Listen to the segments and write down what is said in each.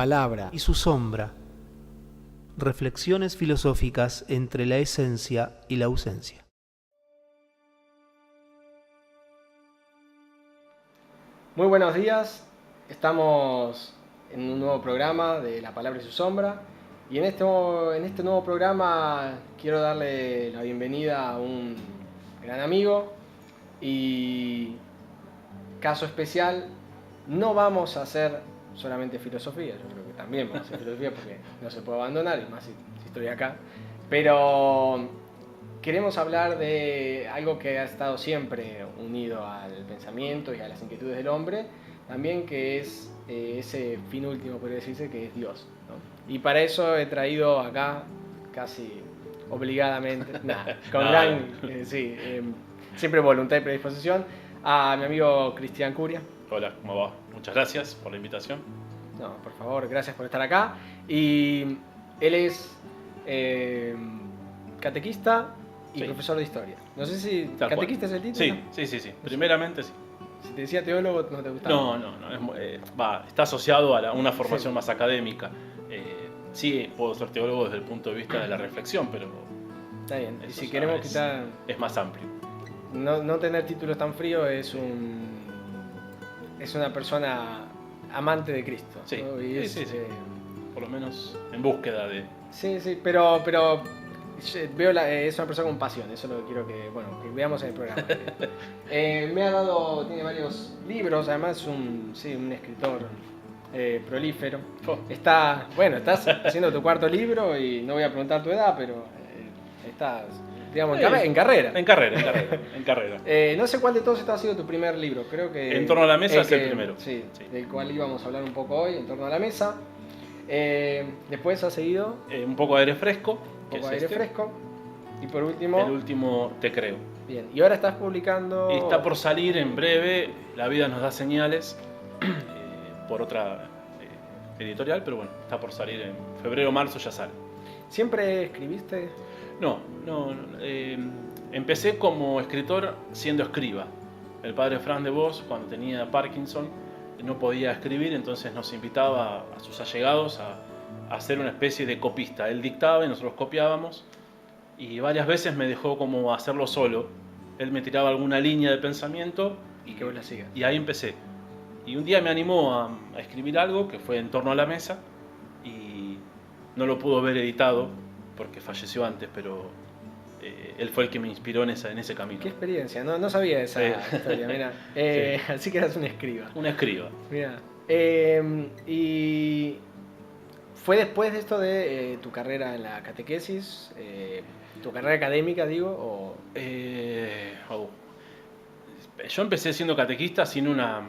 palabra y su sombra. Reflexiones filosóficas entre la esencia y la ausencia. Muy buenos días, estamos en un nuevo programa de La Palabra y su Sombra y en este nuevo programa quiero darle la bienvenida a un gran amigo y caso especial. No vamos a hacer solamente filosofía, yo creo que también vamos a hacer filosofía porque no se puede abandonar, y más si estoy acá, pero queremos hablar de algo que ha estado siempre unido al pensamiento y a las inquietudes del hombre, también, que es ese fin último, podría decirse, que es Dios, ¿no? Y para eso he traído acá, casi obligadamente, siempre voluntad y predisposición, a mi amigo Cristian Curia. Hola, ¿cómo va? Muchas gracias por la invitación. No, por favor, gracias por estar acá. Y él es catequista y profesor de historia. No sé si Tal catequista cual. es el título. Sí. Primeramente sí. Si te decía teólogo, no te gustaba. No. Está asociado a una formación más académica. Sí, puedo ser teólogo desde el punto de vista de la reflexión, pero Está bien. Y eso si ya queremos es quitar. más amplio. No tener títulos tan fríos es una persona amante de Cristo, Sí, ¿no? Y sí. Por lo menos en búsqueda de... Sí, pero veo es una persona con pasión, eso es lo que quiero que veamos en el programa. Tiene varios libros, además es un escritor prolífero. Estás haciendo tu cuarto libro y no voy a preguntar tu edad, pero estás, digamos, en carrera. En carrera. No sé cuál de todos está haciendo tu primer libro, creo que... En torno a la mesa es el primero. Sí, del cual íbamos a hablar un poco hoy, En torno a la mesa. Después ha seguido... Un poco de aire fresco. fresco. Y por último... El último, Te creo. Bien, y ahora estás publicando... Y está por salir en breve, La vida nos da señales, por otra editorial, pero bueno, está por salir en febrero o marzo, ya sale. ¿Siempre escribiste? No. Empecé como escritor siendo escriba. El padre Franz de Vos, cuando tenía Parkinson, no podía escribir, entonces nos invitaba a sus allegados a hacer una especie de copista. Él dictaba y nosotros copiábamos, y varias veces me dejó como hacerlo solo. Él me tiraba alguna línea de pensamiento y que vos la sigas. Y ahí empecé. Y un día me animó a escribir algo que fue En torno a la mesa, y no lo pudo ver editado porque falleció antes, pero él fue el que me inspiró en ese camino. Qué experiencia, no sabía esa historia, mira. Así que eras un escriba. Un escriba. Mira. Y fue después de esto de tu carrera en la catequesis, tu carrera académica, digo, Yo empecé siendo catequista sin una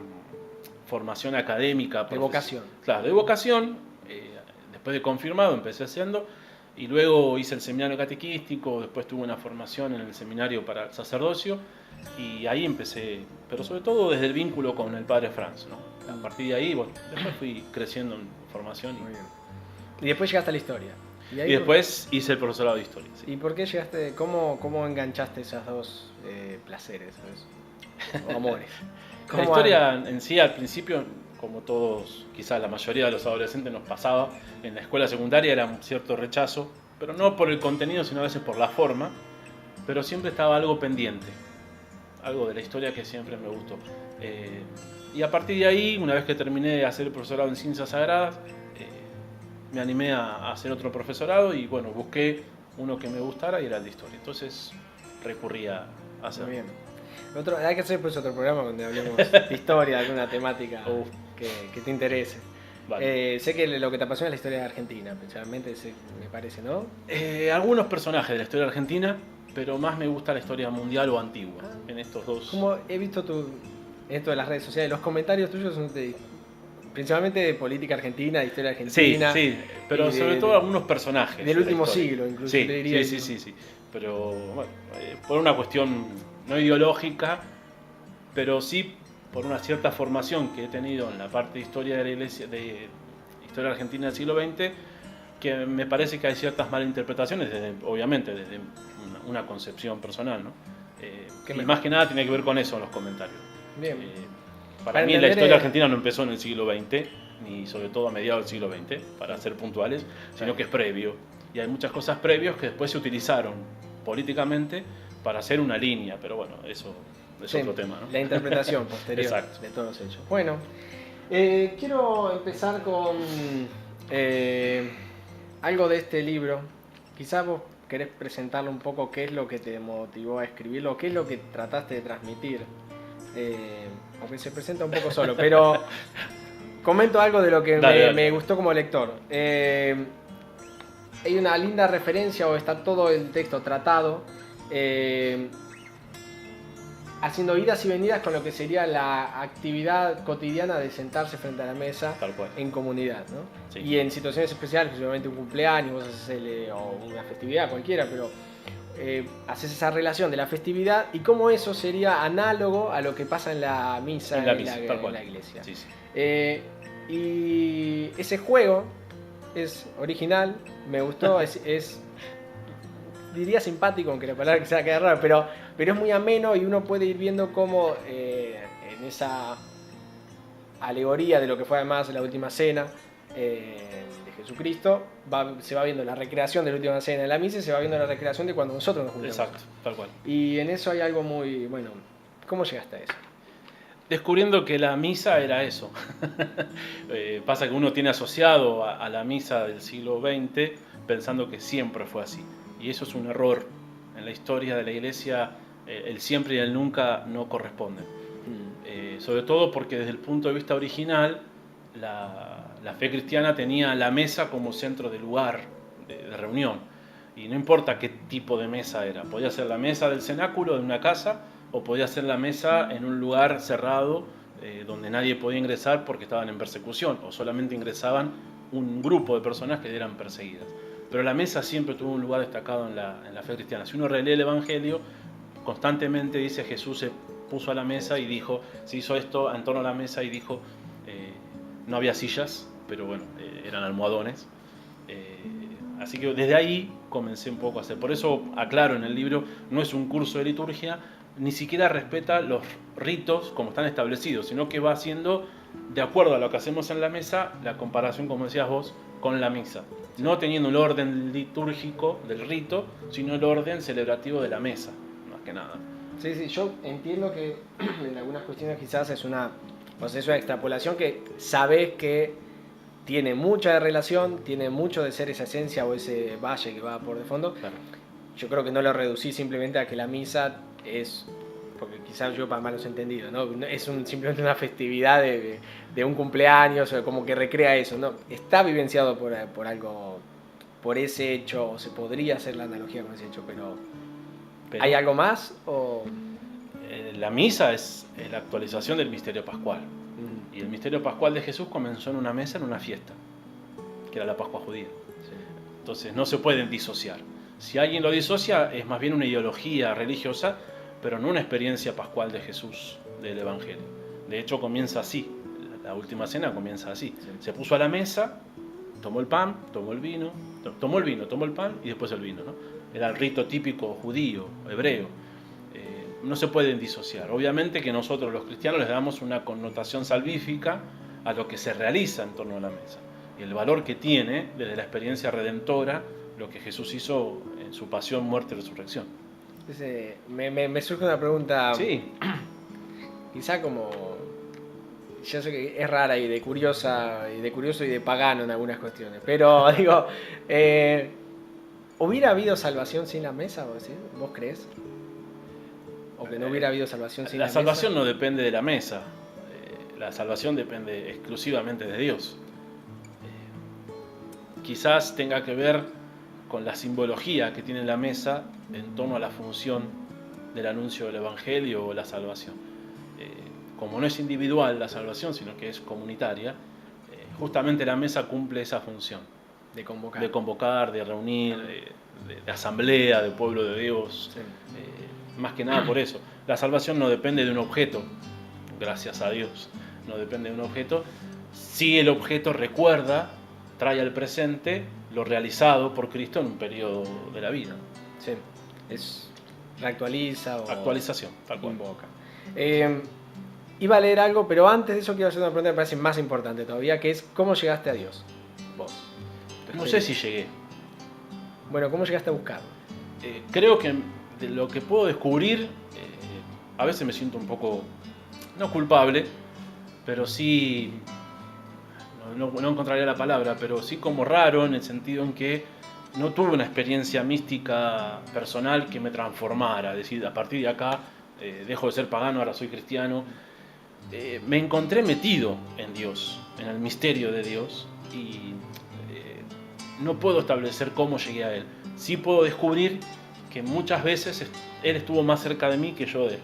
formación académica. De vocación. Claro, de vocación. Después de confirmado empecé haciendo, y luego hice el seminario catequístico, después tuve una formación en el seminario para el sacerdocio, y ahí empecé, pero sobre todo desde el vínculo con el padre Franz, ¿no? A partir de ahí, después fui creciendo en formación. Muy bien. Y después llegaste a la historia. Y después hice el profesorado de historia. Sí. ¿Y por qué llegaste, cómo enganchaste esos dos placeres, ¿sabes? O amores? La historia en sí, al principio, como todos, quizás la mayoría de los adolescentes nos pasaba, en la escuela secundaria era un cierto rechazo, pero no por el contenido, sino a veces por la forma, pero siempre estaba algo pendiente, algo de la historia que siempre me gustó. Y a partir de ahí, una vez que terminé de hacer el profesorado en Ciencias Sagradas, me animé a hacer otro profesorado y busqué uno que me gustara y era el de historia. Entonces recurrí a hacerlo. Muy bien. Hay que hacer pues otro programa donde hablemos de historia, de alguna temática que te interese. Vale. Sé que lo que te apasiona es la historia de Argentina, principalmente, me parece, ¿no? Algunos personajes de la historia argentina, pero más me gusta la historia mundial o antigua, en estos dos. Como he visto esto de las redes sociales, los comentarios tuyos son principalmente de política argentina, de historia argentina. Sí, pero sobre todo algunos personajes. Del último siglo, incluso. Sí. Pero por una cuestión no ideológica, pero sí por una cierta formación que he tenido en la parte de historia de la Iglesia, de historia argentina del siglo XX, que me parece que hay ciertas malinterpretaciones, obviamente desde una concepción personal, ¿no? Y más que nada tiene que ver con eso en los comentarios. Bien. Para mí la historia argentina no empezó en el siglo XX, ni sobre todo a mediados del siglo XX, para ser puntuales, sino Sí. que es previo. Y hay muchas cosas previos que después se utilizaron políticamente para hacer una línea, pero bueno, eso es Sí, otro tema, ¿no? la interpretación posterior Exacto. de todos los hechos. Bueno, quiero empezar con algo de este libro. Quizás vos querés presentarle un poco qué es lo que te motivó a escribirlo, qué es lo que trataste de transmitir. Aunque se presenta un poco solo, pero comento algo de lo que Dale. me gustó como lector. Hay una linda referencia, o está todo el texto tratado, haciendo idas y venidas con lo que sería la actividad cotidiana de sentarse frente a la mesa Tal cual. en comunidad, ¿no? Sí. Y en situaciones especiales, obviamente un cumpleaños, vos haces o una festividad cualquiera, pero haces esa relación de la festividad y cómo eso sería análogo a lo que pasa en la misa En la misa, tal en cual. la iglesia. Sí, sí. Y ese juego es original, me gustó, es diría simpático, aunque la palabra quizá quede rara, pero es muy ameno y uno puede ir viendo cómo en esa alegoría de lo que fue además la última cena de Jesucristo, se va viendo la recreación de la última cena de la misa y se va viendo la recreación de cuando nosotros nos juntamos. Exacto, tal cual. Y en eso hay algo muy, bueno, ¿cómo llegaste a eso? Descubriendo que la misa era eso. Pasa que uno tiene asociado a la misa del siglo XX pensando que siempre fue así. Y eso es un error. En la historia de la iglesia el siempre y el nunca no corresponden. Sobre todo porque desde el punto de vista original la fe cristiana tenía la mesa como centro de lugar de reunión. Y no importa qué tipo de mesa era. Podía ser la mesa del cenáculo de una casa o podía ser la mesa en un lugar cerrado donde nadie podía ingresar porque estaban en persecución o solamente ingresaban un grupo de personas que eran perseguidas. Pero la mesa siempre tuvo un lugar destacado en la fe cristiana. Si uno relee el Evangelio, constantemente dice Jesús se puso a la mesa y dijo, se hizo esto en torno a la mesa y dijo, no había sillas, pero bueno, eran almohadones. Así que desde ahí comencé un poco a hacer. Por eso aclaro en el libro, no es un curso de liturgia, ni siquiera respeta los ritos como están establecidos, sino que va haciendo, de acuerdo a lo que hacemos en la mesa, la comparación, como decías vos, con la misa. No teniendo el orden litúrgico del rito, sino el orden celebrativo de la mesa, más que nada. Sí, sí, yo entiendo que en algunas cuestiones quizás es una extrapolación que sabés que tiene mucha relación, tiene mucho de ser esa esencia o ese valle que va por de fondo. Claro. Yo creo que no lo reducí simplemente a que la misa es, porque quizás yo para malos entendidos, ¿no? Es simplemente una festividad de un cumpleaños, o como que recrea eso, ¿no? Está vivenciado por algo, por ese hecho, o se podría hacer la analogía con ese hecho, pero ¿hay algo más? O... La misa es la actualización del misterio pascual. Y el misterio pascual de Jesús comenzó en una mesa, en una fiesta, que era la Pascua judía. Sí. Entonces no se pueden disociar. Si alguien lo disocia, es más bien una ideología religiosa, pero no una experiencia pascual de Jesús, del Evangelio. De hecho, comienza así. La última cena comienza así. Sí. Se puso a la mesa, tomó el pan, tomó el vino, tomó el pan y después el vino, ¿no? Era el rito típico judío, hebreo. No se pueden disociar. Obviamente que nosotros los cristianos les damos una connotación salvífica a lo que se realiza en torno a la mesa. Y el valor que tiene desde la experiencia redentora lo que Jesús hizo en su pasión, muerte y resurrección. Me surge una pregunta, Sí, quizá como, yo sé que es rara y de curioso y de pagano en algunas cuestiones, pero digo, ¿hubiera habido salvación sin la mesa? ¿Vos crees? ¿O que no hubiera habido salvación sin la mesa? la salvación no depende de la mesa. La salvación depende exclusivamente de Dios. Quizás tenga que ver con la simbología que tiene la mesa en torno a la función del anuncio del Evangelio o la salvación. Como no es individual la salvación, sino que es comunitaria, justamente la mesa cumple esa función. De convocar. De convocar, de reunir, de asamblea, de pueblo de Dios. Sí. Más que nada por eso. La salvación no depende de un objeto, gracias a Dios. No depende de un objeto. Si el objeto recuerda, trae al presente lo realizado por Cristo en un periodo de la vida. Sí, reactualiza o Actualización, tal cual. invoca. iba a leer algo, pero antes de eso quiero hacer una pregunta que me parece más importante todavía, que es ¿cómo llegaste a Dios? Vos. No sé si llegué. Bueno, ¿cómo llegaste a buscarlo? Creo que de lo que puedo descubrir, a veces me siento un poco, no culpable, pero sí, no encontraría la palabra, pero sí como raro en el sentido en que no tuve una experiencia mística personal que me transformara, es decir, a partir de acá dejo de ser pagano, ahora soy cristiano. Me encontré metido en Dios, en el misterio de Dios, y no puedo establecer cómo llegué a Él. Sí puedo descubrir que muchas veces Él estuvo más cerca de mí que yo de Él.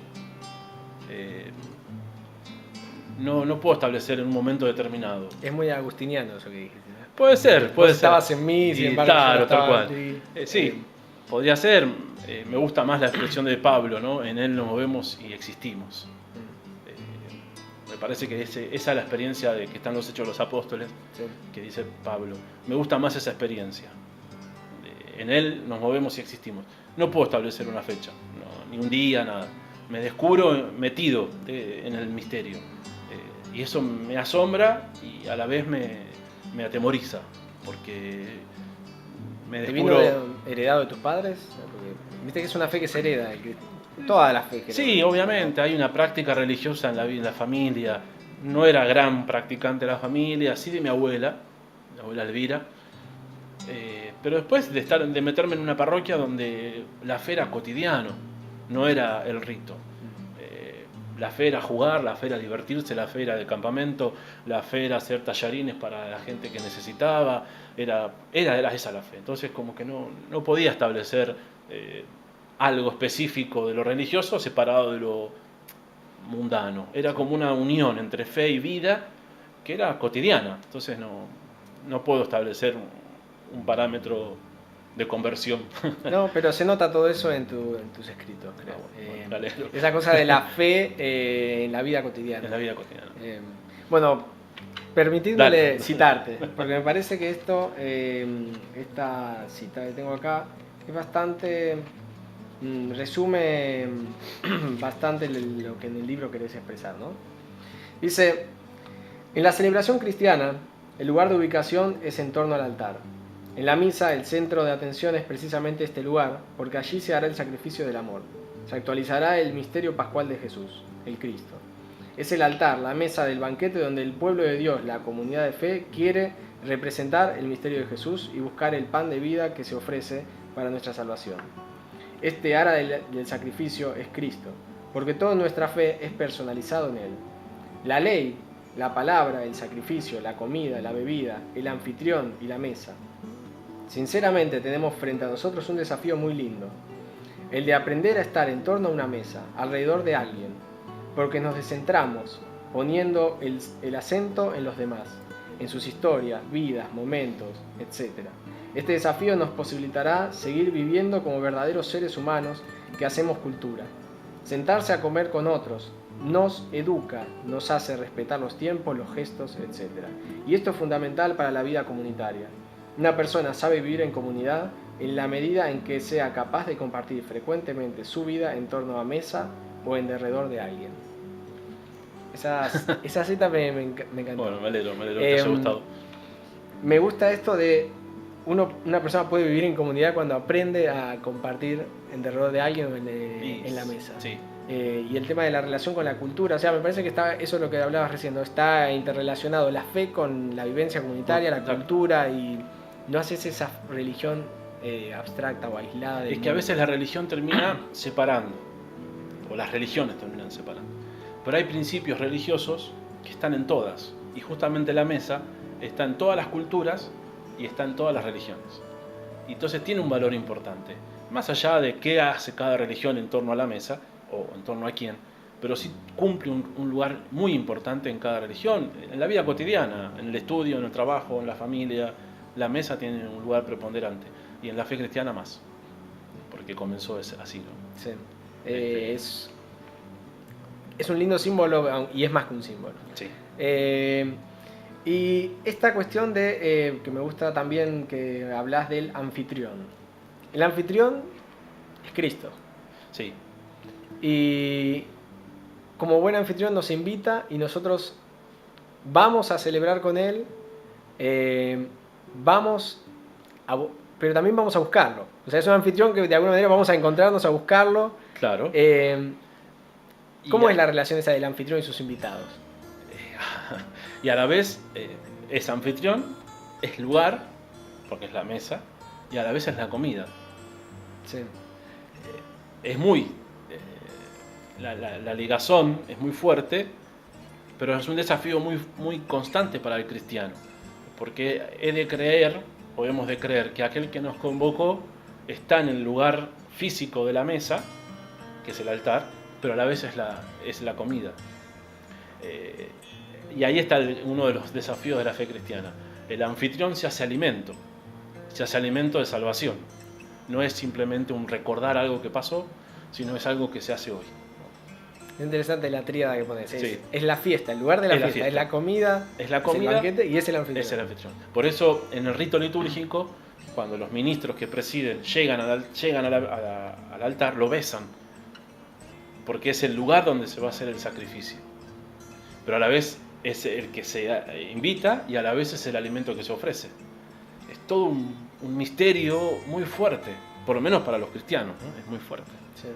No puedo establecer en un momento determinado. Es muy agustiniano eso que dijiste, ¿no? Puede ser, Vos estabas en mí, sin embargo, yo claro, no estaba tal cual. en ti. Sí, podría ser. Me gusta más la expresión de Pablo, ¿no? En Él nos movemos y existimos. Me parece que esa es la experiencia de que están los Hechos de los Apóstoles, Sí. que dice Pablo. Me gusta más esa experiencia. En Él nos movemos y existimos. No puedo establecer una fecha, ni un día, nada. Me descubro metido en el misterio. Y eso me asombra y a la vez me atemoriza, porque me ¿Te descubro... vino heredado de tus padres? Porque viste que es una fe que se hereda, toda la fe que Sí, obviamente, hay una práctica religiosa en la familia. No era gran practicante de la familia, sí de mi abuela Elvira. Pero después de meterme en una parroquia donde la fe era cotidiano, no era el rito. La fe era jugar, la fe era divertirse, la fe era de campamento, la fe era hacer tallarines para la gente que necesitaba, era esa la fe. Entonces como que no podía establecer algo específico de lo religioso separado de lo mundano. Era como una unión entre fe y vida que era cotidiana. Entonces no puedo establecer un parámetro de conversión. No, pero se nota todo eso en tus escritos, creo. Bueno, dale. Esa cosa de la fe en la vida cotidiana. En la vida cotidiana. Bueno, permitidme Dale. citarte, porque me parece que esta cita que tengo acá es bastante... resume bastante lo que en el libro querés expresar, ¿no? Dice, en la celebración cristiana, el lugar de ubicación es en torno al altar. En la misa, el centro de atención es precisamente este lugar, porque allí se hará el sacrificio del amor. Se actualizará el misterio pascual de Jesús, el Cristo. Es el altar, la mesa del banquete donde el pueblo de Dios, la comunidad de fe, quiere representar el misterio de Jesús y buscar el pan de vida que se ofrece para nuestra salvación. Este ara del sacrificio es Cristo, porque toda nuestra fe es personalizado en Él. La ley, la palabra, el sacrificio, la comida, la bebida, el anfitrión y la mesa. Sinceramente tenemos frente a nosotros un desafío muy lindo, el de aprender a estar en torno a una mesa, alrededor de alguien, porque nos descentramos, poniendo el acento en los demás, en sus historias, vidas, momentos, etc. Este desafío nos posibilitará seguir viviendo como verdaderos seres humanos que hacemos cultura. Sentarse a comer con otros nos educa, nos hace respetar los tiempos, los gestos, etc. Y esto es fundamental para la vida comunitaria. Una persona sabe vivir en comunidad en la medida en que sea capaz de compartir frecuentemente su vida en torno a mesa o en derredor de alguien. Esa cita me encantó. Bueno, me alegro que te haya gustado. Me gusta esto de una persona puede vivir en comunidad cuando aprende a compartir en derredor de alguien o en la mesa. Sí. Y el tema de la relación con la cultura, o sea, me parece que eso es lo que hablabas recién, ¿no? Está interrelacionado la fe con la vivencia comunitaria, la cultura, y no haces esa religión abstracta o aislada. Es que a veces la religión termina separando, o las religiones terminan separando. Pero hay principios religiosos que están en todas, y justamente la mesa está en todas las culturas y está en todas las religiones. Y entonces tiene un valor importante, más allá de qué hace cada religión en torno a la mesa, o en torno a quién, pero sí cumple un lugar muy importante en cada religión, en la vida cotidiana, en el estudio, en el trabajo, en la familia. La mesa tiene un lugar preponderante, y en la fe cristiana más, porque comenzó así, ¿no? Sí. Es un lindo símbolo, y es más que un símbolo. Sí. Y esta cuestión de que me gusta también que hablas del anfitrión. El anfitrión es Cristo. Sí. Y como buen anfitrión nos invita y nosotros vamos a celebrar con Él, pero también vamos a buscarlo. O sea, es un anfitrión que de alguna manera vamos a encontrarnos a buscarlo. Claro. ¿Cómo es la relación esa del anfitrión y sus invitados? Y a la vez es anfitrión, es lugar, porque es la mesa, y a la vez es la comida. Sí. Es muy... la ligazón es muy fuerte, pero es un desafío muy, muy constante para el cristiano. Porque hemos de creer que aquel que nos convocó está en el lugar físico de la mesa, que es el altar, pero a la vez es la comida. Y ahí está uno de los desafíos de la fe cristiana. El anfitrión se hace alimento de salvación. No es simplemente un recordar algo que pasó, sino es algo que se hace hoy. Es interesante la tríada que pones. Sí. Es la fiesta, el lugar de la fiesta. Es la comida, es el banquete y es el anfitrión. Es el anfitrión. Por eso, en el rito litúrgico, cuando los ministros que presiden llegan al altar, lo besan. Porque es el lugar donde se va a hacer el sacrificio. Pero a la vez es el que se invita y a la vez es el alimento que se ofrece. Es todo un misterio muy fuerte, por lo menos para los cristianos, ¿no? Es muy fuerte. Sí.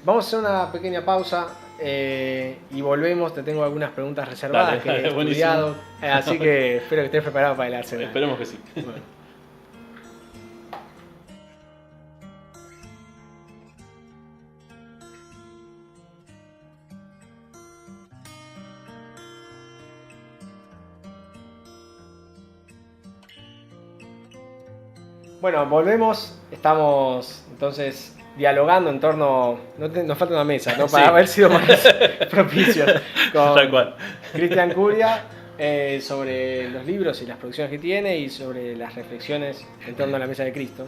Vamos a hacer una pequeña pausa y volvemos. Te tengo algunas preguntas reservadas que he estudiado, así que espero que estés preparado para el arsenal. Esperemos que sí. Bueno. Bueno, volvemos. Estamos entonces dialogando en torno... nos falta una mesa, ¿no? Para haber sido más propicios. Con Tal cual. Cristian Curia sobre los libros y las producciones que tiene y sobre las reflexiones en torno a la mesa de Cristo.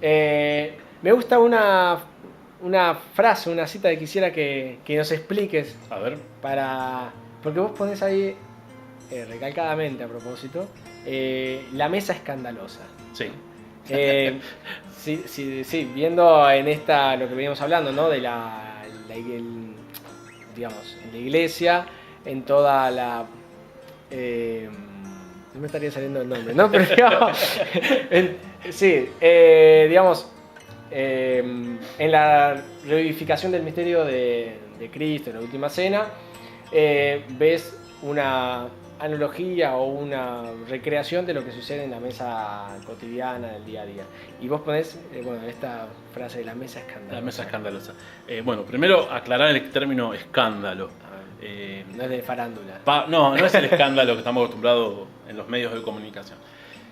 Me gusta una frase, una cita que quisiera que nos expliques. A ver. Porque vos ponés ahí, recalcadamente a propósito, la mesa escandalosa. Sí. Sí, viendo en lo que veníamos hablando, ¿no? De digamos, en la iglesia, en toda la... no me estaría saliendo el nombre, ¿no? Pero digamos, digamos, en la revivificación del misterio de Cristo, en la última cena, ves una analogía o una recreación de lo que sucede en la mesa cotidiana del día a día. Y vos ponés, esta frase de la mesa escandalosa. La mesa escandalosa. Bueno, primero aclarar el término escándalo. No es de farándula. No es el escándalo que estamos acostumbrados en los medios de comunicación.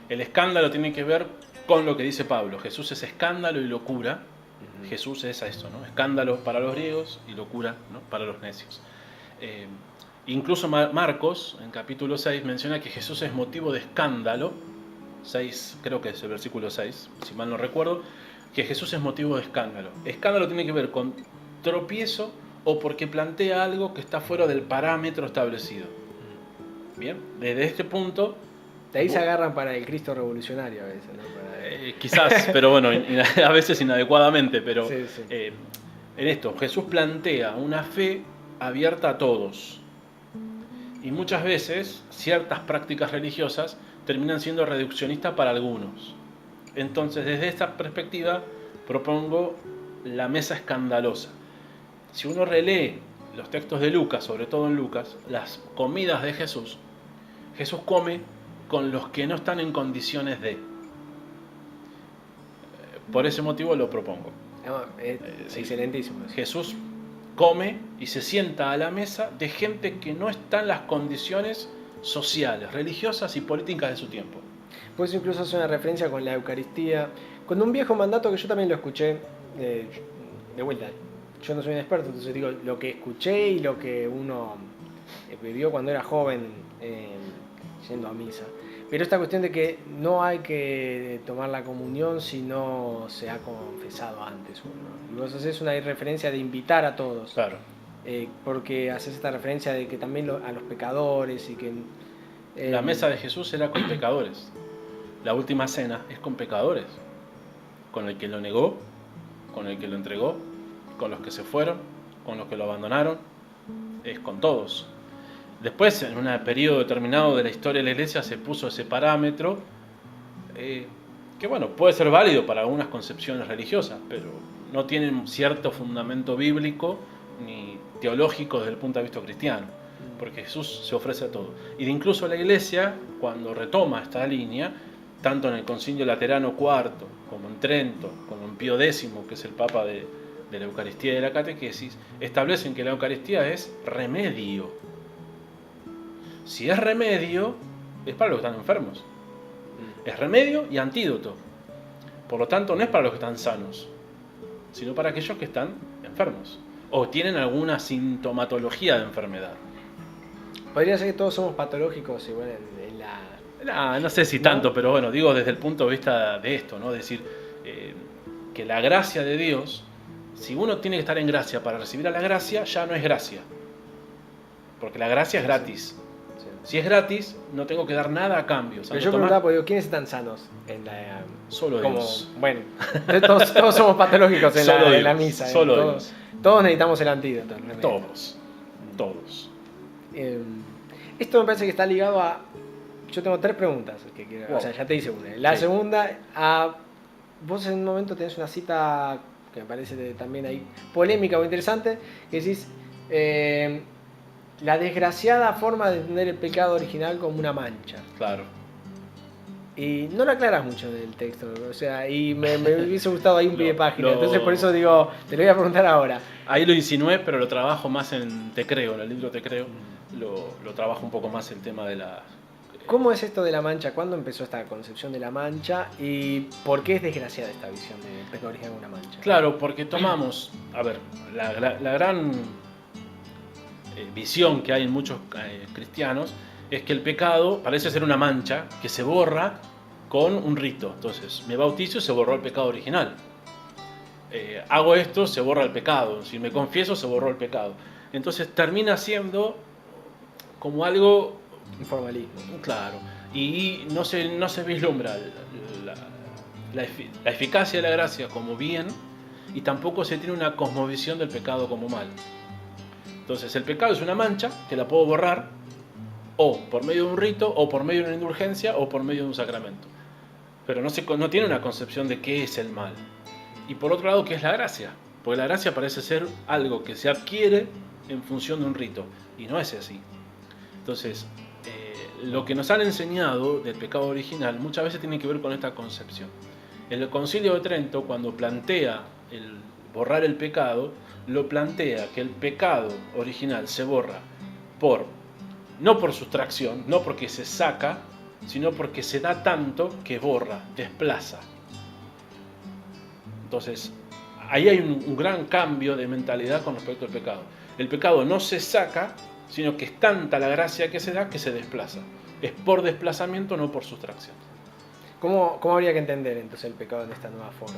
El escándalo tiene que ver con lo que dice Pablo. Jesús es escándalo y locura. Uh-huh. Jesús es eso, ¿no? Escándalo para los griegos y locura, ¿no? Para los necios. Incluso Marcos, en capítulo 6, menciona que Jesús es motivo de escándalo. 6, creo que es el versículo 6, si mal no recuerdo, que Jesús es motivo de escándalo. Escándalo tiene que ver con tropiezo o porque plantea algo que está fuera del parámetro establecido. Bien, desde este punto... De ahí se agarran para el Cristo revolucionario a veces, ¿no? Quizás, pero bueno, a veces inadecuadamente, pero sí. En esto, Jesús plantea una fe abierta a todos. Y muchas veces ciertas prácticas religiosas terminan siendo reduccionistas para algunos. Entonces, desde esta perspectiva, propongo la mesa escandalosa. Si uno relee los textos de Lucas, sobre todo en Lucas, las comidas de Jesús come con los que no están en condiciones de. Por ese motivo lo propongo. Es excelentísimo. Jesús come y se sienta a la mesa de gente que no está en las condiciones sociales, religiosas y políticas de su tiempo. Pues incluso hace una referencia con la Eucaristía, con un viejo mandato que yo también lo escuché de vuelta. Yo no soy un experto, entonces digo lo que escuché y lo que uno vivió cuando era joven yendo a misa. Pero esta cuestión de que no hay que tomar la comunión si no se ha confesado antes uno. Y vos haces una referencia de invitar a todos. Claro. Porque haces esta referencia de que también a los pecadores y que... La mesa de Jesús era con pecadores. La última cena es con pecadores. Con el que lo negó, con el que lo entregó, con los que se fueron, con los que lo abandonaron, es con todos. Después, en un periodo determinado de la historia de la Iglesia, se puso ese parámetro que, bueno, puede ser válido para algunas concepciones religiosas, pero no tienen cierto fundamento bíblico ni teológico desde el punto de vista cristiano, porque Jesús se ofrece a todo. Y de incluso la Iglesia, cuando retoma esta línea, tanto en el Concilio Laterano IV, como en Trento, como en Pío X, que es el Papa de la Eucaristía y de la Catequesis, establecen que la Eucaristía es remedio. Si es remedio, es para los que están enfermos. Es remedio y antídoto. Por lo tanto, no es para los que están sanos, sino para aquellos que están enfermos o tienen alguna sintomatología de enfermedad. Podría ser que todos somos patológicos igual en la... No sé si tanto, pero bueno, digo desde el punto de vista de esto, ¿no? Es decir, que la gracia de Dios, si uno tiene que estar en gracia para recibir a la gracia, ya no es gracia. Porque la gracia es gratis. Sí. Si es gratis, no tengo que dar nada a cambio. Pero yo preguntaba, porque digo, ¿quiénes están sanos en la... Solo Dios. Bueno, todos somos patológicos en la misa. Solo Dios. Todos necesitamos el antídoto. Todos. Esto me parece que está ligado a... Yo tengo 3 preguntas que quiero... Wow. O sea, ya te hice una. La segunda, vos en un momento tenés una cita que me parece también ahí polémica o interesante, que decís... la desgraciada forma de entender el pecado original como una mancha. Claro. Y no lo aclaras mucho del texto, o sea, y me hubiese gustado ahí un pie de página. Entonces por eso digo, te lo voy a preguntar ahora. Ahí lo insinué, pero lo trabajo más en Te Creo, en el libro Te Creo. Lo trabajo un poco más el tema de la... ¿Cómo es esto de la mancha? ¿Cuándo empezó esta concepción de la mancha? ¿Y por qué es desgraciada esta visión del pecado original como una mancha? Claro, porque tomamos, a ver, la gran visión que hay en muchos cristianos es que el pecado parece ser una mancha que se borra con un rito. Entonces, me bautizo y se borró el pecado original. Hago esto, se borra el pecado. Si me confieso, se borró el pecado. Entonces termina siendo como algo... Un formalismo. Claro. Y no se vislumbra la eficacia de la gracia como bien, y tampoco se tiene una cosmovisión del pecado como mal. Entonces, el pecado es una mancha que la puedo borrar o por medio de un rito, o por medio de una indulgencia, o por medio de un sacramento. Pero no tiene una concepción de qué es el mal. Y por otro lado, ¿qué es la gracia? Porque la gracia parece ser algo que se adquiere en función de un rito, y no es así. Entonces, lo que nos han enseñado del pecado original muchas veces tiene que ver con esta concepción. El Concilio de Trento, cuando plantea el borrar el pecado, lo plantea que el pecado original se borra no por sustracción, no porque se saca, sino porque se da tanto que borra, desplaza. Entonces, ahí hay un gran cambio de mentalidad con respecto al pecado. El pecado no se saca, sino que es tanta la gracia que se da que se desplaza. Es por desplazamiento, no por sustracción. ¿Cómo habría que entender entonces el pecado en esta nueva forma?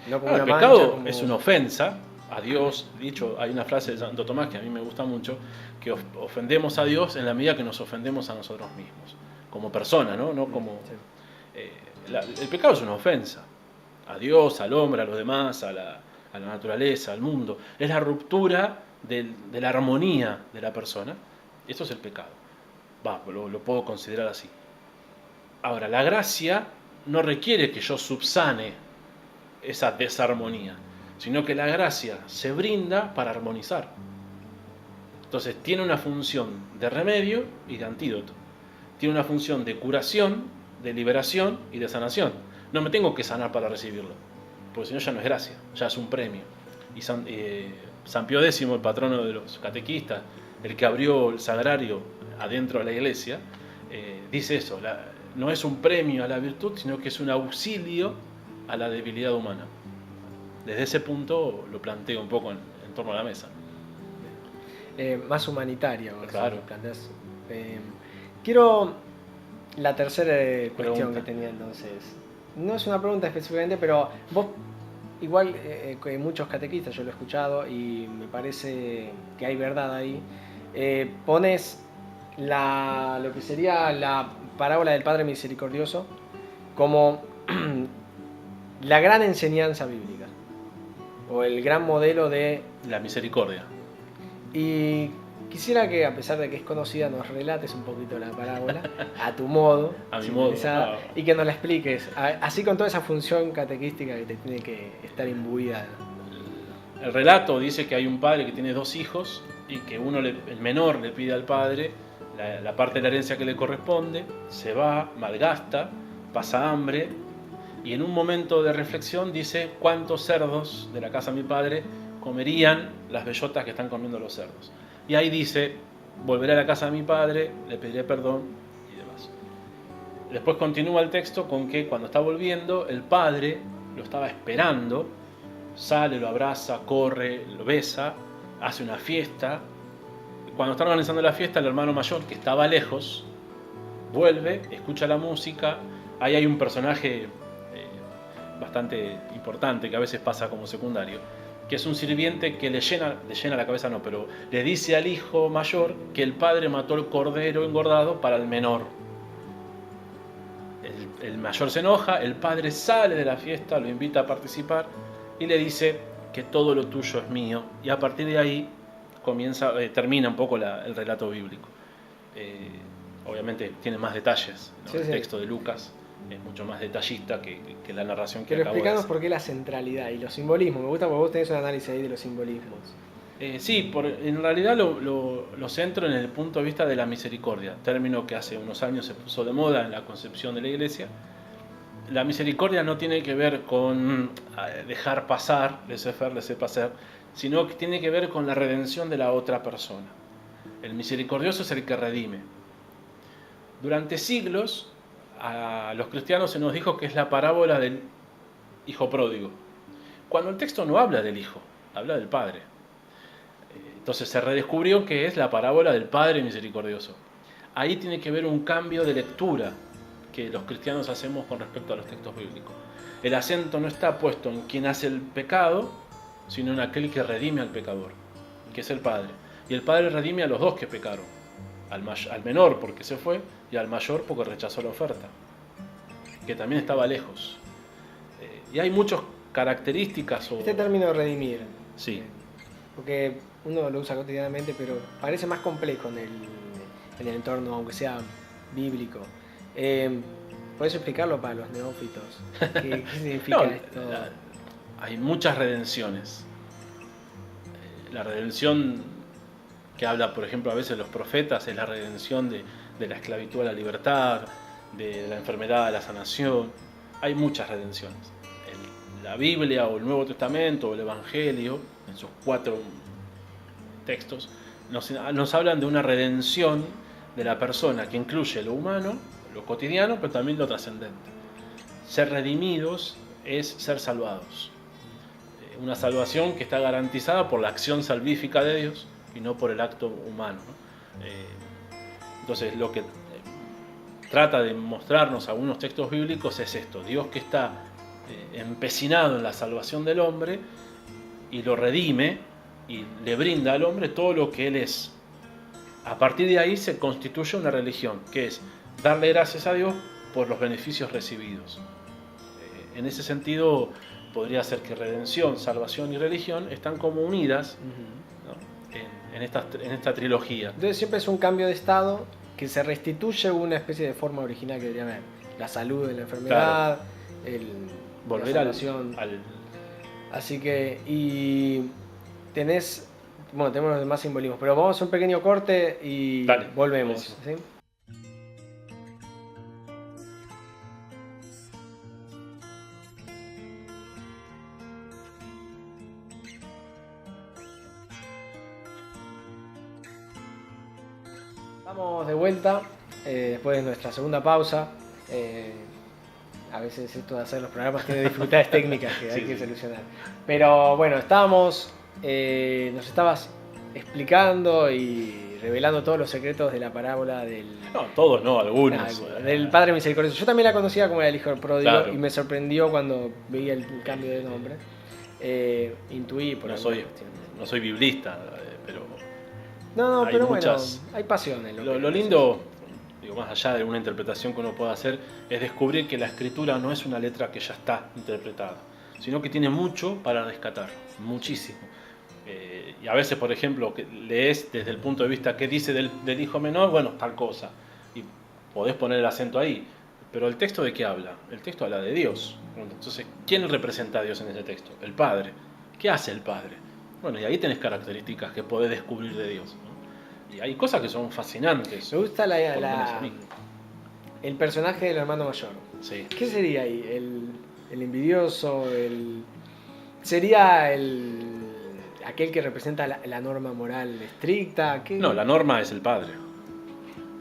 No como El una pecado mancha, como... es una ofensa a Dios. Dicho, hay una frase de Santo Tomás que a mí me gusta mucho, que ofendemos a Dios en la medida que nos ofendemos a nosotros mismos, como persona, ¿no? No como... Sí. El pecado es una ofensa a Dios, al hombre, a los demás, a la naturaleza, al mundo. Es la ruptura de la armonía de la persona. Eso es el pecado. Lo puedo considerar así. Ahora, la gracia no requiere que yo subsane esa desarmonía, sino que la gracia se brinda para armonizar. Entonces tiene una función de remedio y de antídoto. Tiene una función de curación, de liberación y de sanación. No me tengo que sanar para recibirlo, porque si no ya no es gracia, ya es un premio. Y San Pío X, el patrono de los catequistas, el que abrió el sagrario adentro de la iglesia, dice eso, no es un premio a la virtud, sino que es un auxilio a la debilidad humana. Desde ese punto lo planteo un poco en torno a la mesa. Más humanitaria, claro. Planteas. Quiero la tercera cuestión Pregunta. que tenía entonces. No es una pregunta específicamente, pero vos, igual que muchos catequistas, yo lo he escuchado y me parece que hay verdad ahí, pones lo que sería la parábola del Padre Misericordioso como la gran enseñanza bíblica o el gran modelo de... La misericordia. ¿Y Quisiera que, a pesar de que es conocida, nos relates un poquito la parábola, a tu modo, A mi modo, sintetizada, no. y que nos la expliques, así con toda esa función catequística que te tiene que estar imbuida. El relato dice que hay un padre que tiene 2 hijos y que el menor le pide al padre la parte de la herencia que le corresponde, se va, malgasta, pasa hambre y en un momento de reflexión dice cuántos cerdos de la casa de mi padre comerían las bellotas que están comiendo los cerdos. Y ahí dice, volveré a la casa de mi padre, le pediré perdón y demás. Después continúa el texto con que cuando está volviendo, el padre lo estaba esperando, sale, lo abraza, corre, lo besa, hace una fiesta. Cuando está organizando la fiesta, el hermano mayor, que estaba lejos, vuelve, escucha la música. Ahí hay un personaje bastante importante que a veces pasa como secundario, que es un sirviente que le llena la cabeza, no, pero le dice al hijo mayor que el padre mató el cordero engordado para el menor. El mayor se enoja, el padre sale de la fiesta, lo invita a participar y le dice que todo lo tuyo es mío. Y a partir de ahí termina un poco el relato bíblico. Obviamente tiene más detalles, ¿no? Sí, El sí. texto de Lucas es mucho más detallista que la narración que Pero acabo de explicanos hacer. por qué la centralidad y los simbolismos. Me gusta porque vos tenés un análisis ahí de los simbolismos. Sí, en realidad lo centro en el punto de vista de la misericordia, término que hace unos años se puso de moda en la concepción de la Iglesia. La misericordia no tiene que ver con dejar pasar, laissez-faire, laissez-passer, sino que tiene que ver con la redención de la otra persona. El misericordioso es el que redime. Durante siglos a los cristianos se nos dijo que es la parábola del hijo pródigo, cuando el texto no habla del hijo, habla del padre. Entonces se redescubrió que es la parábola del Padre misericordioso. Ahí tiene que ver un cambio de lectura que los cristianos hacemos con respecto a los textos bíblicos. El acento no está puesto en quien hace el pecado, sino en aquel que redime al pecador, que es el Padre. Y el Padre redime a los 2 que pecaron, al menor porque se fue y al mayor porque rechazó la oferta, que también estaba lejos. Y hay muchas características. Este término de redimir, Sí. porque uno lo usa cotidianamente, pero parece más complejo en el entorno, aunque sea bíblico. ¿Podés explicarlo para los neófitos? ¿Qué significa No, esto? hay muchas redenciones. La redención que habla, por ejemplo, a veces los profetas es la redención de la esclavitud a la libertad, de la enfermedad a la sanación. Hay muchas redenciones. La Biblia o el Nuevo Testamento o el Evangelio, en sus 4 textos, nos hablan de una redención de la persona que incluye lo humano, lo cotidiano, pero también lo trascendente. Ser redimidos es ser salvados. Una salvación que está garantizada por la acción salvífica de Dios y no por el acto humano, ¿no? Entonces lo que trata de mostrarnos algunos textos bíblicos es esto: Dios que está empecinado en la salvación del hombre y lo redime y le brinda al hombre todo lo que él es. A partir de ahí se constituye una religión, que es darle gracias a Dios por los beneficios recibidos. En ese sentido, podría ser que redención, salvación y religión están como unidas, ¿no? en esta trilogía. Entonces siempre es un cambio de estado que se restituye una especie de forma original que debería haber. La salud de la enfermedad, Volver la salvación. Así que, y tenemos los demás simbolismos, pero vamos a hacer un pequeño corte y Dale, volvemos. ¿Sí? Estamos de vuelta después de nuestra segunda pausa. A veces esto de hacer los programas tiene dificultades técnicas que hay que solucionar. Pero bueno, nos estabas explicando y revelando todos los secretos de la parábola del... No, todos no, algunos. del Padre Misericordioso. Yo también la conocía como el Hijo pródigo, Claro. y me sorprendió cuando vi el cambio de nombre. Intuí por No alguna soy, cuestión. no soy biblista, pero No, hay pero muchas- bueno, hay pasión en lo lindo, digo, más allá de una interpretación que uno pueda hacer, es descubrir que la escritura no es una letra que ya está interpretada, sino que tiene mucho para rescatar, muchísimo. Y a veces, por ejemplo, que lees desde el punto de vista que dice del hijo menor, bueno, tal cosa. Y podés poner el acento ahí. Pero ¿el texto de qué habla? El texto habla de Dios. Entonces, ¿quién representa a Dios en ese texto? El Padre. ¿Qué hace el Padre? Bueno, y ahí tenés características que podés descubrir de Dios, ¿no? Y hay cosas que son fascinantes. Me gusta por lo menos a mí. el personaje del hermano mayor. Sí. ¿Qué sería ahí? El envidioso, sería aquel que representa la norma moral estricta. ¿Qué? No, la norma es el Padre.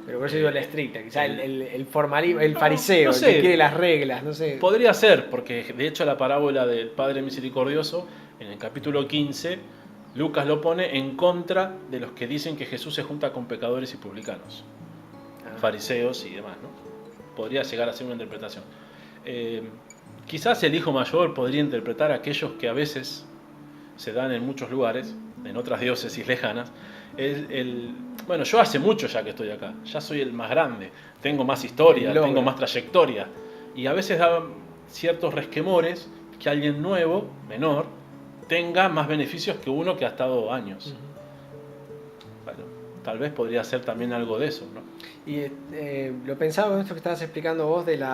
Pero por eso digo la estricta, quizás el formalismo, el fariseo, no sé. el que quiere las reglas, no sé. Podría ser, porque de hecho la parábola del Padre Misericordioso, en el capítulo 15, Lucas lo pone en contra de los que dicen que Jesús se junta con pecadores y publicanos, fariseos y demás, ¿no? Podría llegar a ser una interpretación. Quizás el hijo mayor podría interpretar a aquellos que a veces se dan en muchos lugares, en otras diócesis lejanas. Bueno, yo hace mucho ya que estoy acá, ya soy el más grande, tengo más historia, tengo más trayectoria, y a veces da ciertos resquemores que alguien nuevo, menor, tenga más beneficios que uno que ha estado años. Bueno, tal vez podría ser también algo de eso, ¿no? Y lo pensaba en esto que estabas explicando vos del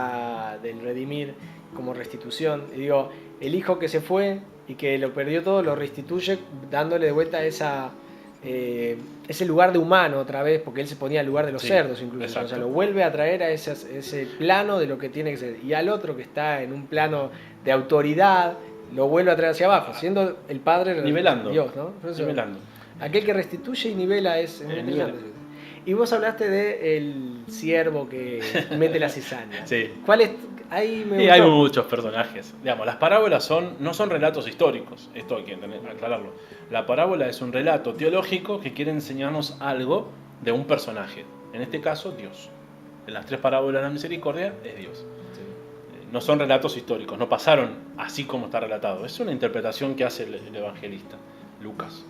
redimir como restitución. Y digo, el hijo que se fue y que lo perdió todo, lo restituye dándole de vuelta ese lugar de humano otra vez, porque él se ponía al lugar de los cerdos incluso. Exacto. O sea, lo vuelve a traer a ese plano de lo que tiene que ser. Y al otro que está en un plano de autoridad, lo vuelve a traer hacia abajo, siendo el Padre Nivelando. Dios, ¿no? Por eso, Nivelando. aquel que restituye y nivela es interesante. Y vos hablaste del siervo que mete la cizaña. Sí. ¿Cuál es? Ahí me Y gustó. hay muchos personajes. Digamos, las parábolas no son relatos históricos, esto hay que aclararlo. La parábola es un relato teológico que quiere enseñarnos algo de un personaje. En este caso, Dios. En las 3 parábolas de la misericordia es Dios. No son relatos históricos, no pasaron así como está relatado. Es una interpretación que hace el evangelista, Lucas.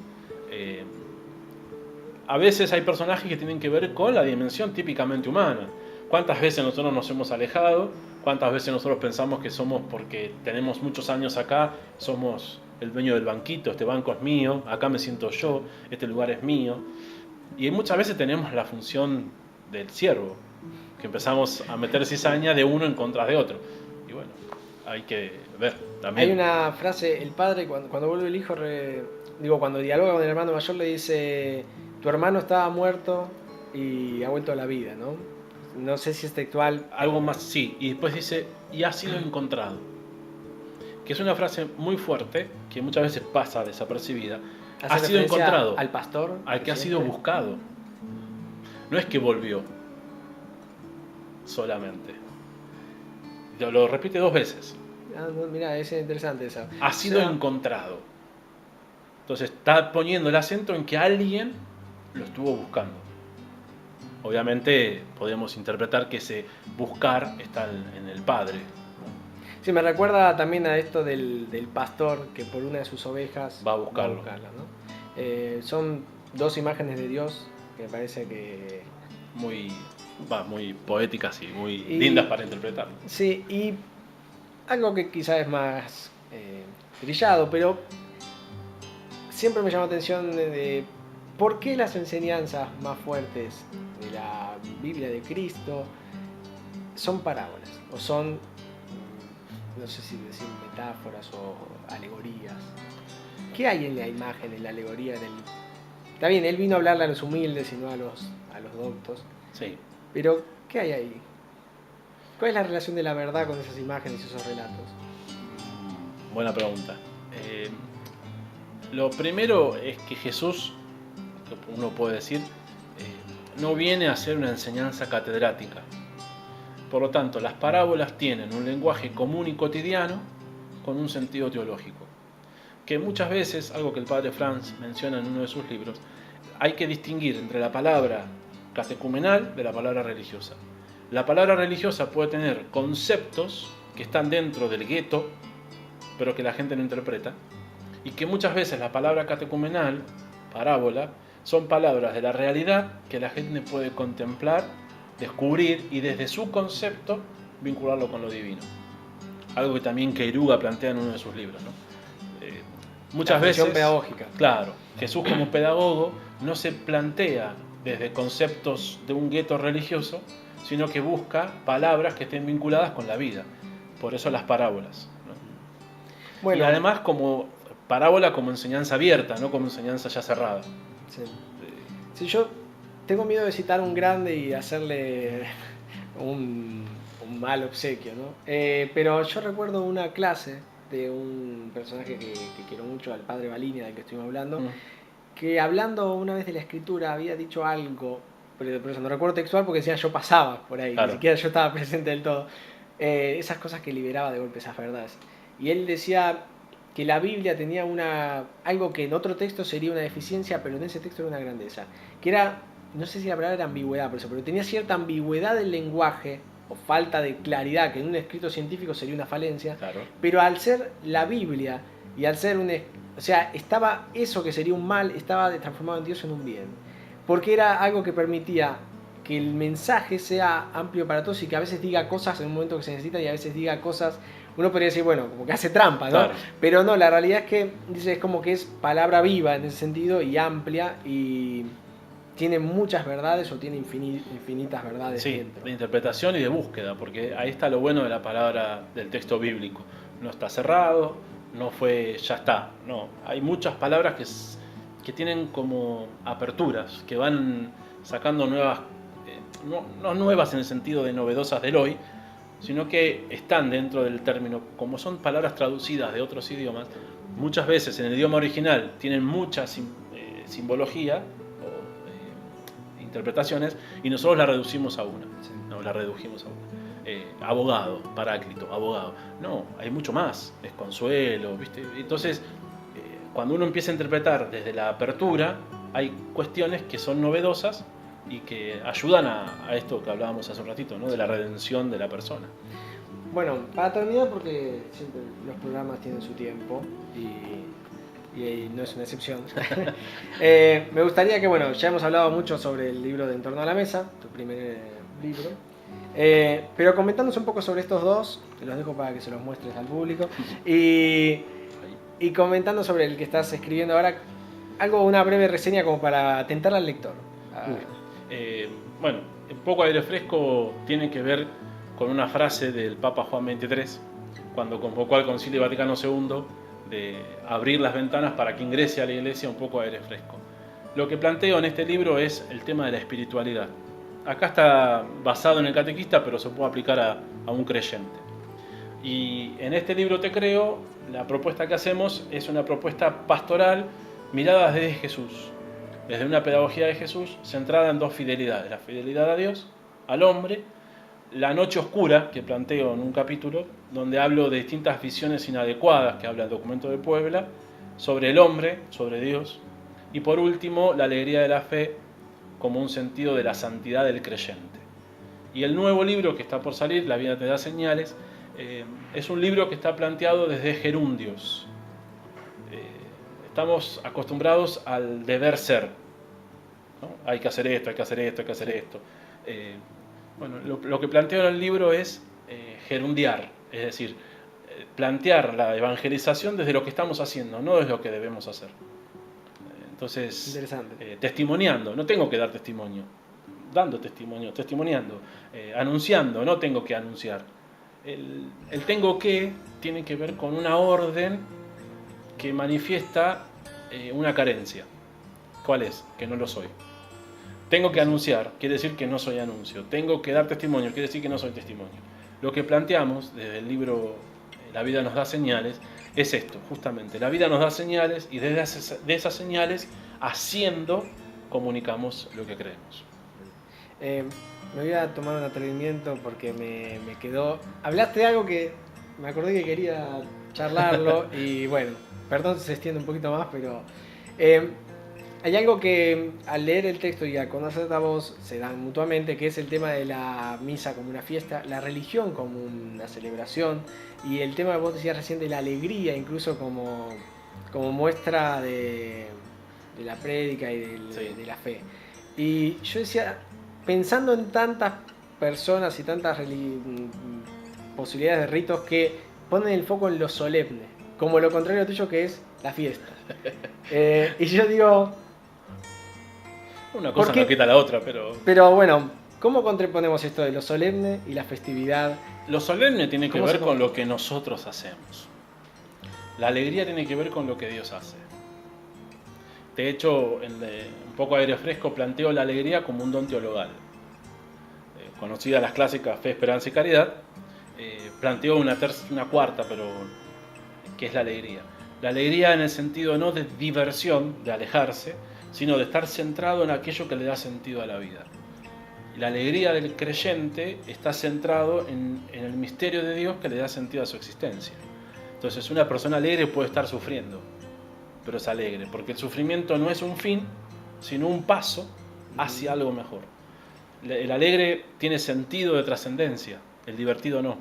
A veces hay personajes que tienen que ver con la dimensión típicamente humana. ¿Cuántas veces nosotros nos hemos alejado? ¿Cuántas veces nosotros pensamos que somos, porque tenemos muchos años acá, somos el dueño del banquito, este banco es mío, acá me siento yo, este lugar es mío? Y muchas veces tenemos la función del siervo, que empezamos a meter cizaña de uno en contra de otro. Y bueno, hay que ver también. Hay una frase, el padre cuando vuelve el hijo, cuando dialoga con el hermano mayor le dice, tu hermano estaba muerto y ha vuelto a la vida, ¿no? No sé si es textual. Algo más, sí. Y después dice, y ha sido encontrado. Que es una frase muy fuerte, que muchas veces pasa desapercibida. Ha sido encontrado. Al pastor. Al que ha sido buscado. No es que volvió solamente. Lo repite 2 veces. Mira, es interesante esa. Ha sido encontrado. Entonces está poniendo el acento en que alguien lo estuvo buscando. Obviamente podemos interpretar que ese buscar está en el Padre. Sí, me recuerda también a esto del pastor que por una de sus ovejas va a buscarla, ¿no? Son 2 imágenes de Dios que me parece que... muy poéticas y muy lindas para interpretar. Sí, y algo que quizás es más trillado, pero siempre me llama la atención de por qué las enseñanzas más fuertes de la Biblia de Cristo son parábolas, o son, no sé si decir metáforas o alegorías. ¿Qué hay en la imagen, en la alegoría? Está bien, él vino a hablarle a los humildes y no a los doctos. Sí. Pero, ¿qué hay ahí? ¿Cuál es la relación de la verdad con esas imágenes y esos relatos? Buena pregunta. Lo primero es que Jesús, uno puede decir, no viene a hacer una enseñanza catedrática. Por lo tanto, las parábolas tienen un lenguaje común y cotidiano con un sentido teológico. Que muchas veces, algo que el padre Franz menciona en uno de sus libros, hay que distinguir entre la palabra catecumenal de la palabra religiosa. La palabra religiosa puede tener conceptos que están dentro del gueto, pero que la gente no interpreta, y que muchas veces la palabra catecumenal, parábola, son palabras de la realidad que la gente puede contemplar, descubrir y desde su concepto vincularlo con lo divino. Algo que también Queiruga plantea en uno de sus libros, ¿no? Muchas La función veces, pedagógica. claro, Jesús como pedagogo no se plantea desde conceptos de un gueto religioso, sino que busca palabras que estén vinculadas con la vida. Por eso las parábolas, ¿no? Bueno, Y además como parábola como enseñanza abierta, no como enseñanza ya cerrada. sí. Sí, yo tengo miedo de citar un grande y hacerle un mal obsequio, ¿no? Pero yo recuerdo una clase de un personaje que quiero mucho, al padre Balini, del que estuvimos hablando, que hablando una vez de la escritura había dicho algo, pero por eso no recuerdo textual porque decía yo pasaba por ahí, Claro. ni siquiera yo estaba presente del todo. Esas cosas que liberaba de golpe, esas verdades. Y él decía que la Biblia tenía algo que en otro texto sería una deficiencia, pero en ese texto era una grandeza. Que era, no sé si la palabra era ambigüedad, por eso, pero tenía cierta ambigüedad del lenguaje, o falta de claridad, que en un escrito científico sería una falencia, Claro. pero al ser la Biblia y al ser o sea, estaba eso que sería un mal, estaba transformado en Dios en un bien. Porque era algo que permitía que el mensaje sea amplio para todos y que a veces diga cosas en un momento que se necesita y a veces diga cosas, uno podría decir, bueno, como que hace trampa, ¿no? Claro. Pero no, la realidad es que dice, es como que es palabra viva en ese sentido y amplia y tiene muchas verdades o tiene infinitas verdades Sí, dentro. de interpretación y de búsqueda, porque ahí está lo bueno de la palabra del texto bíblico. No está cerrado, no fue ya está. No, hay muchas palabras que tienen como aperturas, que van sacando nuevas, no nuevas en el sentido de novedosas del hoy, sino que están dentro del término, como son palabras traducidas de otros idiomas, muchas veces en el idioma original tienen mucha simbología o interpretaciones y nosotros la reducimos a una. Sí. No, la redujimos a una. Abogado, paráclito, abogado. No, hay mucho más, es consuelo, ¿viste? Entonces, cuando uno empieza a interpretar desde la apertura, hay cuestiones que son novedosas y que ayudan a esto que hablábamos hace un ratito, ¿no? De la redención de la persona. Bueno, para terminar, porque siempre los programas tienen su tiempo y no es una excepción, me gustaría que, bueno, ya hemos hablado mucho sobre el libro de En torno a la mesa, tu primer libro, pero comentándonos un poco sobre estos dos, te los dejo para que se los muestres al público, y comentando sobre el que estás escribiendo ahora, una breve reseña como para atentar al lector. Bueno, un poco aire fresco tiene que ver con una frase del Papa Juan XXIII, cuando convocó al Concilio Vaticano II de abrir las ventanas para que ingrese a la iglesia un poco de aire fresco. Lo que planteo en este libro es el tema de la espiritualidad. Acá está basado en el catequista, pero se puede aplicar a un creyente. Y en este libro Te Creo, la propuesta que hacemos es una propuesta pastoral mirada desde Jesús, desde una pedagogía de Jesús centrada en dos fidelidades: la fidelidad a Dios, al hombre, la noche oscura, que planteo en un capítulo, donde hablo de distintas visiones inadecuadas que habla el documento de Puebla, sobre el hombre, sobre Dios, y por último, la alegría de la fe como un sentido de la santidad del creyente. Y el nuevo libro que está por salir, La vida te da señales, es un libro que está planteado desde gerundios. Estamos acostumbrados al deber ser, ¿no? Hay que hacer esto, hay que hacer esto, hay que hacer esto. Bueno, lo que planteo en el libro es gerundiar, es decir, plantear la evangelización desde lo que estamos haciendo, no desde lo que debemos hacer. Entonces, Interesante. Testimoniando, no tengo que dar testimonio, dando testimonio, testimoniando, anunciando, no tengo que anunciar. El tengo que tiene que ver con una orden que manifiesta una carencia. ¿Cuál es? Que no lo soy. Tengo que anunciar, quiere decir que no soy anuncio. Tengo que dar testimonio, quiere decir que no soy testimonio. Lo que planteamos desde el libro La vida nos da señales es esto, justamente. La vida nos da señales y desde esas señales, haciendo, comunicamos lo que creemos. Me voy a tomar un atrevimiento porque me quedó... Hablaste de algo que me acordé que quería charlarlo y bueno, perdón si se extiende un poquito más, pero... hay algo que al leer el texto y al conocer la voz se dan mutuamente, que es el tema de la misa como una fiesta, la religión como una celebración y el tema que vos decías recién de la alegría incluso como muestra de la prédica y de la fe. Y yo decía, pensando en tantas personas y tantas posibilidades de ritos que ponen el foco en lo solemne, como lo contrario tuyo que es la fiesta. Y yo digo, Una cosa ¿por qué? no quita la otra, pero... Pero bueno, ¿cómo contraponemos esto de lo solemne y la festividad? Lo solemne tiene que ¿Cómo ver se con compara? lo que nosotros hacemos. La alegría tiene que ver con lo que Dios hace. De hecho, en un poco de aire fresco planteo la alegría como un don teologal. Conocida las clásicas Fe, Esperanza y Caridad, planteo una cuarta, pero que es la alegría. La alegría en el sentido no de diversión, de alejarse, sino de estar centrado en aquello que le da sentido a la vida. Y la alegría del creyente está centrado en el misterio de Dios que le da sentido a su existencia. Entonces una persona alegre puede estar sufriendo, pero es alegre, porque el sufrimiento no es un fin, sino un paso hacia algo mejor. El alegre tiene sentido de trascendencia, el divertido no.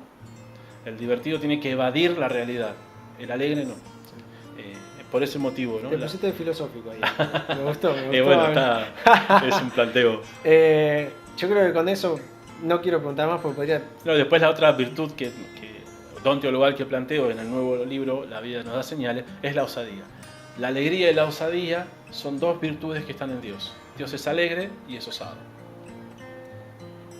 El divertido tiene que evadir la realidad, el alegre no. Por ese motivo, ¿no? Te pusiste filosófico ahí. Me gustó, me gustó. Bueno, es un planteo. Yo creo que con eso no quiero preguntar más porque podría... No, después la otra virtud don teologal que planteo en el nuevo libro, La vida nos da señales, es la osadía. La alegría y la osadía son dos virtudes que están en Dios. Dios es alegre y es osado.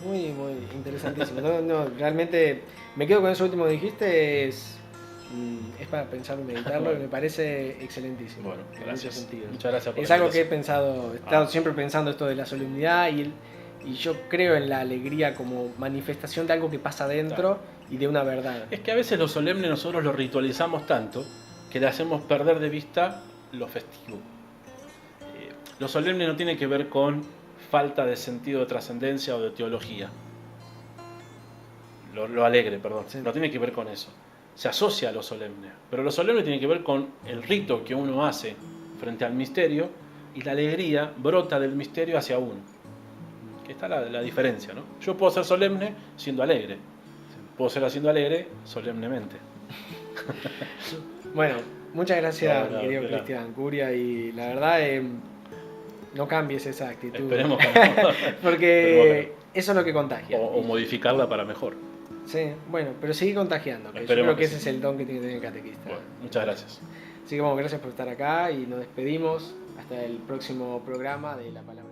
Muy, muy interesantísimo. No, realmente me quedo con eso último que dijiste. Es para pensar y meditarlo, Bueno. y me parece excelentísimo. Bueno, en gracias. muchos sentidos. Muchas gracias por Es la algo que he invitación. pensado, he estado siempre pensando esto de la solemnidad y yo creo en la alegría como manifestación de algo que pasa dentro y de una verdad. Es que a veces lo solemne nosotros lo ritualizamos tanto que le hacemos perder de vista lo festivo. Lo solemne no tiene que ver con falta de sentido de trascendencia o de teología. Lo alegre, perdón. Sí. No tiene que ver con eso. Se asocia a lo solemne. Pero lo solemne tiene que ver con el rito que uno hace frente al misterio y la alegría brota del misterio hacia uno. Que está la diferencia, ¿no? Yo puedo ser solemne siendo alegre. Puedo ser haciendo alegre solemnemente. Bueno, muchas gracias, No, querido claro. Cristian Curia, y la verdad no cambies esa actitud. Esperemos que no. Porque Esperemos eso es lo que contagia. O modificarla para mejor. Sí, bueno, pero sigue contagiando, que yo Esperemos creo que que ese sí. es el don que tiene que tener el catequista. Bueno, muchas gracias. Así que bueno, gracias por estar acá y nos despedimos hasta el próximo programa de La Palabra.